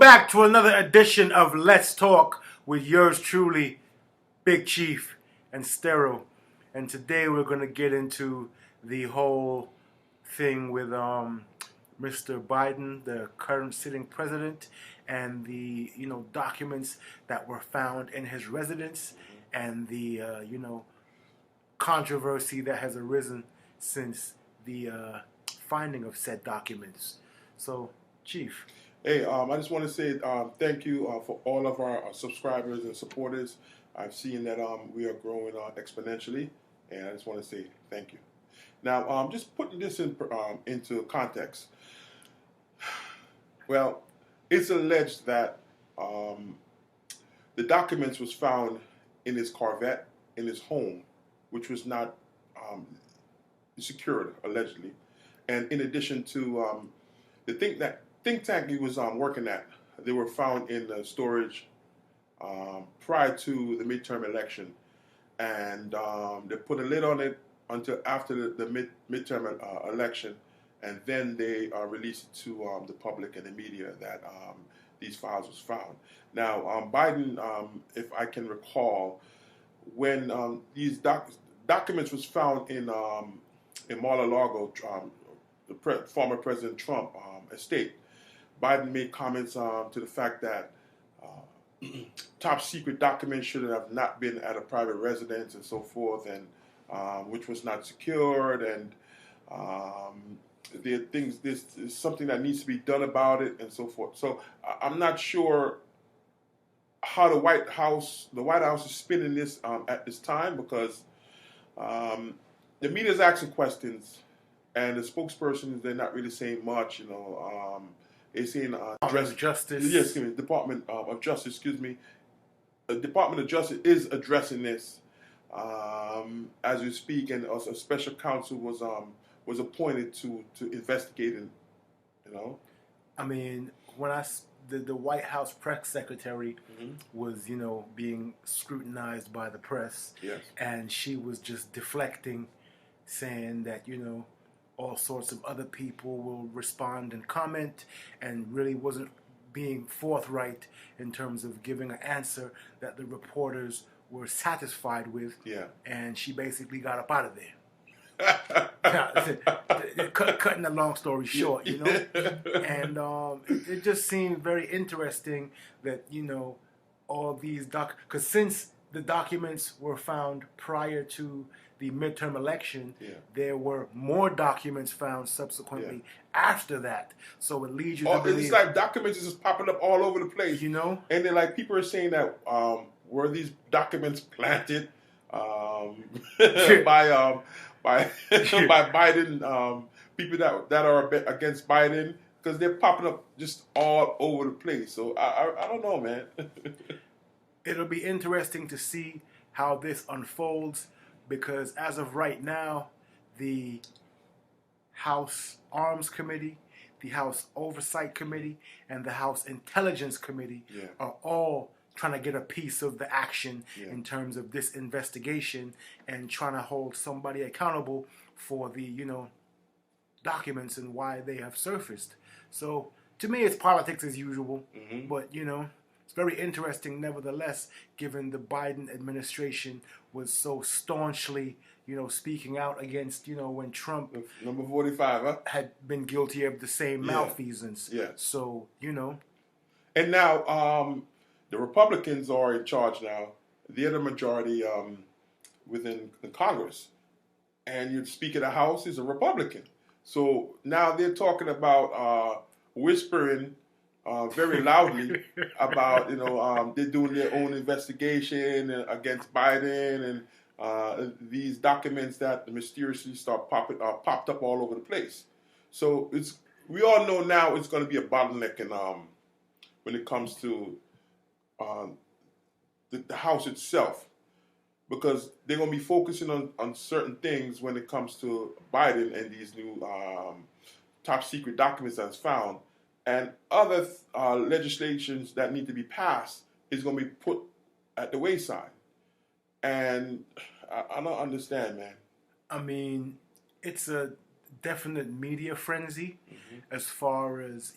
back to another edition of Let's Talk with yours truly, Big Chief and Stero. And today we're going to get into the whole thing with Mr. Biden, the current sitting president, and the documents that were found in his residence, and the controversy that has arisen since the finding of said documents. So, Chief. Hey, I just want to say thank you for all of our subscribers and supporters. I've seen that we are growing exponentially, and I just want to say thank you. Now, just putting this into context. Well, it's alleged that the documents was found in his Corvette in his home, which was not secured, allegedly. And in addition to the think tank he was working at, they were found in the storage prior to the midterm election, and they put a lid on it until after the midterm election, and then they released it to the public and the media that these files was found. Now, Biden, if I can recall, when these documents was found in Mar-a-Lago, the former President Trump estate, Biden made comments to the fact that top secret documents should have not been at a private residence and so forth, and which was not secured, and there are things. This is something that needs to be done about it, and so forth. So I'm not sure how the White House is spinning this at this time, because the media is asking questions, and the spokespersons, they're not really saying much. They're saying Department of Justice. Yes, Department of Justice. Excuse me. The Department of Justice is addressing this as we speak, and also a special counsel was appointed to investigate it. I mean, when the White House press secretary was being scrutinized by the press, yes, and she was just deflecting, saying that all sorts of other people will respond and comment, and really wasn't being forthright in terms of giving an answer that the reporters were satisfied with. Yeah. And she basically got up out of there. Cutting a long story short, and it just seemed very interesting that all these because since the documents were found prior to the midterm election, there were more documents found subsequently after that. So it leads you to believe... It's like documents is just popping up all over the place. And then like people are saying that were these documents planted by Biden, people that are against Biden, because they're popping up just all over the place. So I don't know, man. It'll be interesting to see how this unfolds, because as of right now, the House Arms Committee, the House Oversight Committee, and the House Intelligence Committee are all trying to get a piece of the action in terms of this investigation, and trying to hold somebody accountable for the documents and why they have surfaced. So to me, it's politics as usual, but it's very interesting nevertheless, given the Biden administration was so staunchly, speaking out against, when Trump number 45 had been guilty of the same malfeasance. Yeah. So, And now the Republicans are in charge now. They're the majority within the Congress. And you speak of the House is a Republican. So now they're talking about whispering very loudly about, they're doing their own investigation against Biden, and these documents that mysteriously popped up all over the place. So we all know now it's going to be a bottleneck when it comes to the House itself, because they're going to be focusing on certain things when it comes to Biden and these new top secret documents that's found. And other legislations that need to be passed is going to be put at the wayside. And I don't understand, man. I mean, it's a definite media frenzy as far as,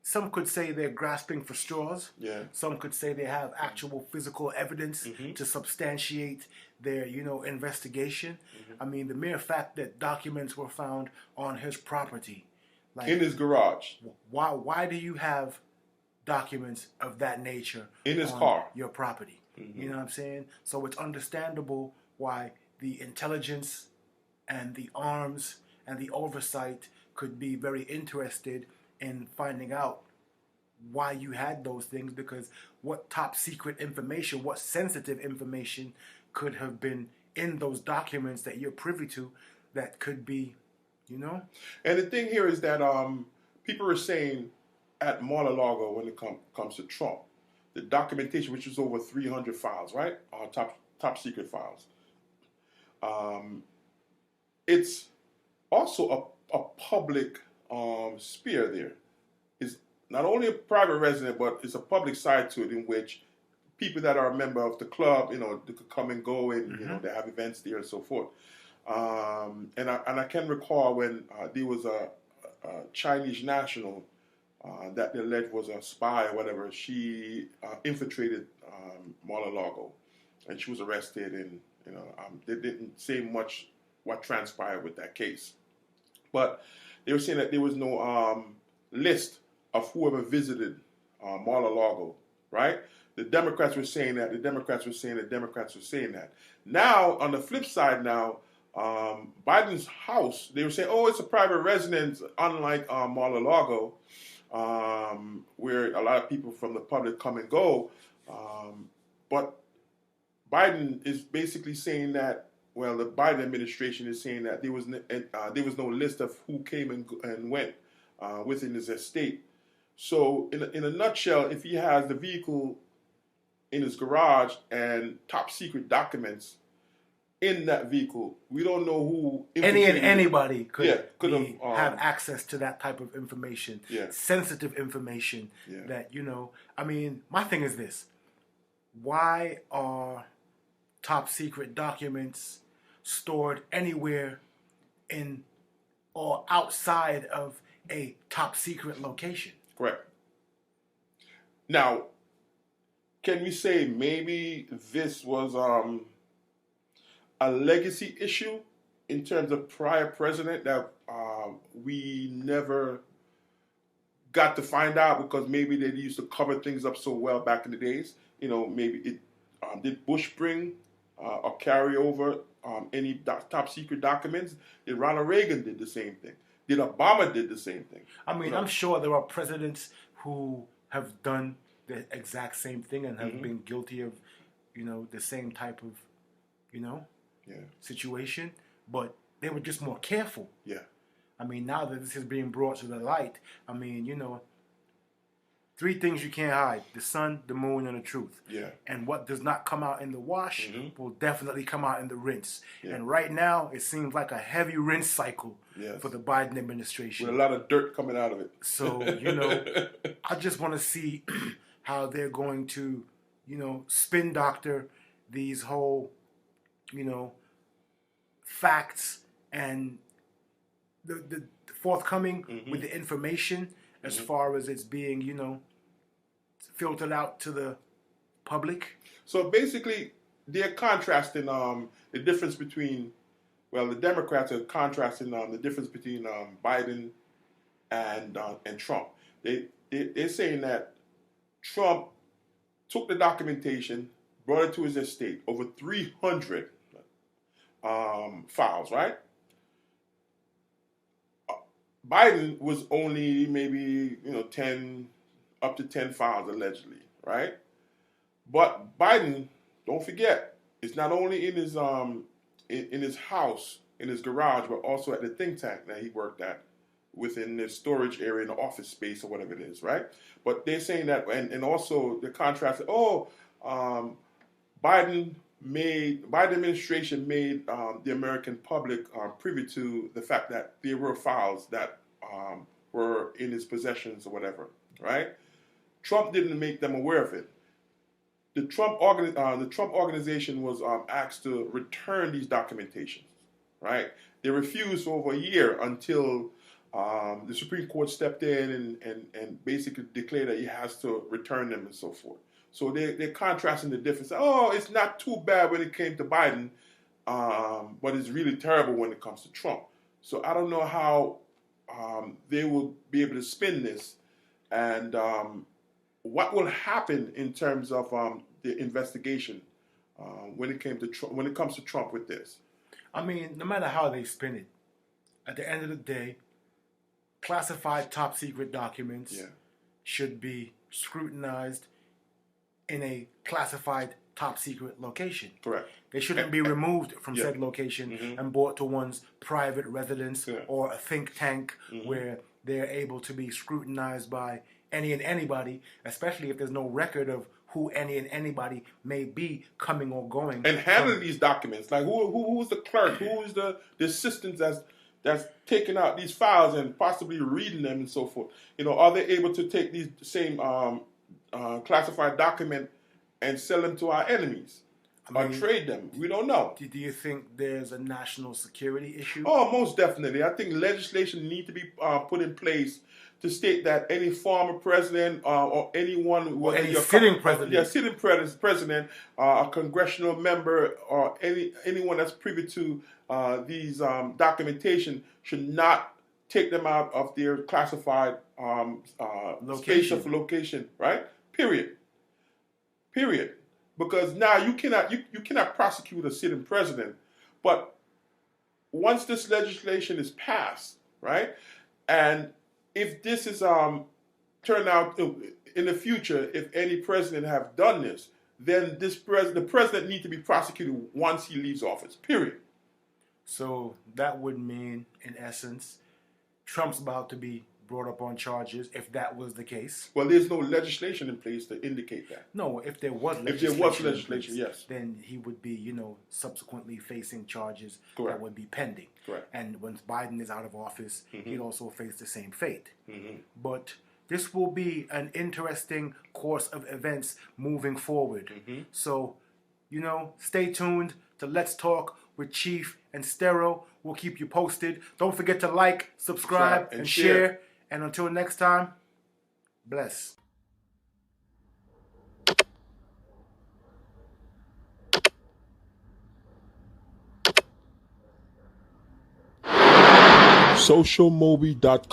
some could say they're grasping for straws. Yeah. Some could say they have actual physical evidence to substantiate their, investigation. I mean, the mere fact that documents were found on his property, like In his garage. why do you have documents of that nature In his on car. your property? You know what I'm saying? So it's understandable why the intelligence and the arms and the oversight could be very interested in finding out why you had those things, because what top secret information, what sensitive information could have been in those documents that you're privy to that could be, And the thing here is that people are saying at Mar-a-Lago, when it comes to Trump, the documentation, which is over 300 files, right? Top secret files. It's also a public sphere there. It's not only a private residence, but it's a public side to it, in which people that are a member of the club, they could come and go, and they have events there and so forth. And I can recall when there was a Chinese national that they alleged was a spy or whatever. She infiltrated Mar-a-Lago, and she was arrested. And they didn't say much what transpired with that case, but they were saying that there was no list of whoever visited Mar-a-Lago, right? The Democrats were saying that. The Democrats were saying that. Democrats were saying that. Now, on the flip side, Biden's house, they were saying, oh, it's a private residence, unlike Mar-a-Lago, where a lot of people from the public come and go. But Biden is basically saying that, well, the Biden administration is saying that there was no list of who came and went within his estate. So, in a nutshell, if he has the vehicle in his garage and top secret documents in that vehicle, we don't know who. Anybody could have access to that type of information, sensitive information. That I mean, my thing is this: why are top secret documents stored anywhere in or outside of a top secret location? Correct. Now, can we say maybe this was a legacy issue in terms of prior president that we never got to find out, because maybe they used to cover things up so well back in the days? Maybe it did Bush bring or carry over any top secret documents? Did Ronald Reagan did the same thing? Did Obama did the same thing? I mean, I'm sure there are presidents who have done the exact same thing and have been guilty of, the same type of, situation, but they were just more careful. Yeah. I mean, now that this is being brought to the light, I mean, 3 things you can't hide: the sun, the moon, and the truth. Yeah. And what does not come out in the wash will definitely come out in the rinse. Yeah. And right now, it seems like a heavy rinse cycle for the Biden administration. With a lot of dirt coming out of it. So, I just want to see how they're going to, spin doctor these whole, facts and the forthcoming with the information as far as it's being, filtered out to the public. So basically, they're contrasting the difference between, the Democrats are contrasting the difference between Biden and Trump. They're saying that Trump took the documentation, brought it to his estate, over 300 files, right? Biden was only maybe 10 up to 10 files allegedly, right? But Biden, don't forget, it's not only in his house, in his garage, but also at the think tank that he worked at, within the storage area in the office space or whatever it is, right? But they're saying that, and also the contrast. Biden administration made the American public privy to the fact that there were files that were in his possessions or whatever, right? Trump didn't make them aware of it. The Trump organization was asked to return these documentations, right? They refused for over a year until The Supreme Court stepped in and basically declared that he has to return them and so forth. So they're contrasting the difference. Oh, it's not too bad when it came to Biden, but it's really terrible when it comes to Trump. So I don't know how they will be able to spin this, and what will happen in terms of the investigation when it comes to Trump with this. I mean, no matter how they spin it, at the end of the day, classified top secret documents should be scrutinized in a classified top secret location. Correct. They shouldn't be removed from said location and brought to one's private residence or a think tank where they're able to be scrutinized by any and anybody, especially if there's no record of who any and anybody may be coming or going. And handling these documents, like who's the clerk, who's the assistant that's taking out these files and possibly reading them and so forth. Are they able to take these same classified document and sell them to our enemies or trade them? We don't know. Do you think there's a national security issue? Oh, most definitely. I think legislation needs to be put in place to state that any former president or anyone, or any sitting president, sitting president, a congressional member, or anyone that's privy to these documentation should not take them out of their classified space of location. Right? Period. Because now you cannot prosecute a sitting president, but once this legislation is passed, right, and if this is turned out in the future, if any president have done this, then the president needs to be prosecuted once he leaves office. Period. So that would mean, in essence, Trump's about to be brought up on charges if that was the case. Well, there's no legislation in place to indicate that. No, if there was legislation, yes, then he would be, subsequently facing charges Correct. that would be pending. Correct. And once Biden is out of office, he'd also face the same fate. But this will be an interesting course of events moving forward. So, stay tuned to Let's Talk with Chief and Stero. We'll keep you posted. Don't forget to like, subscribe, and share. And until next time, bless. Socialmobie.com